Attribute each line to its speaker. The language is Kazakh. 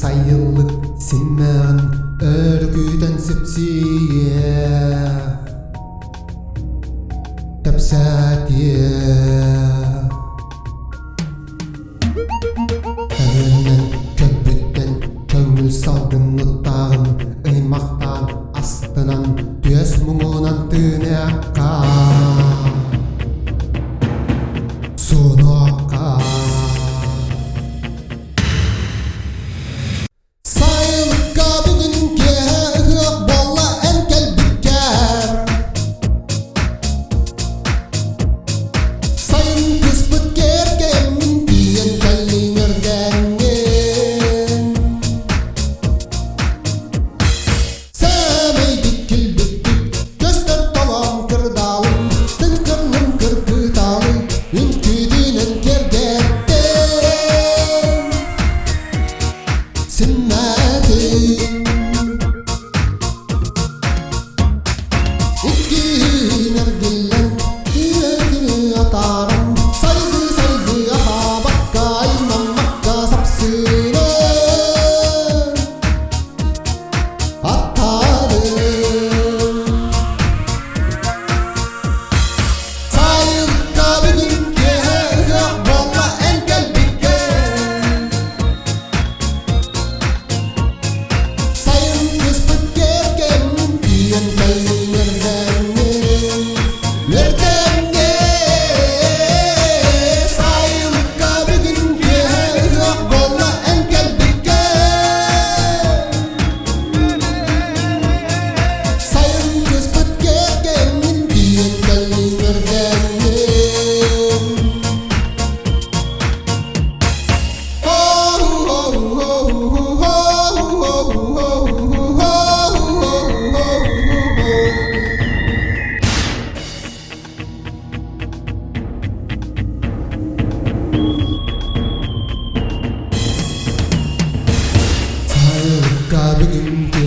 Speaker 1: сайылык сен маған өргүдөн сепсие тапсатие әуеннен көбүттен көңүл салдың ұттағын ыймақтан астынан төс мұңынан тыны аккан суну аккан сайылыкка бүгүнкө ыгык болла энкел биткер сайын кыспыт керкемин тиен каллиңерденген сэмейдик килбиттик көстөр толом кырдалым тынкырным кыркыталы үнкүдүнөн кергеттен симмәдин иккинер диллен үйрекini атарым сайгы сайгы аха бакка имам макка сапсыны аттарым сайылыкка бүгүнкө ыгык болла энкел биткер сайын кыспыт керкемин тиен каллиңерденген сайылыкка бүгүнкө ыгык болла энкел биткер сайын кыспыт керкемин тиен каллиңерденген сайылыкка бүгүнкө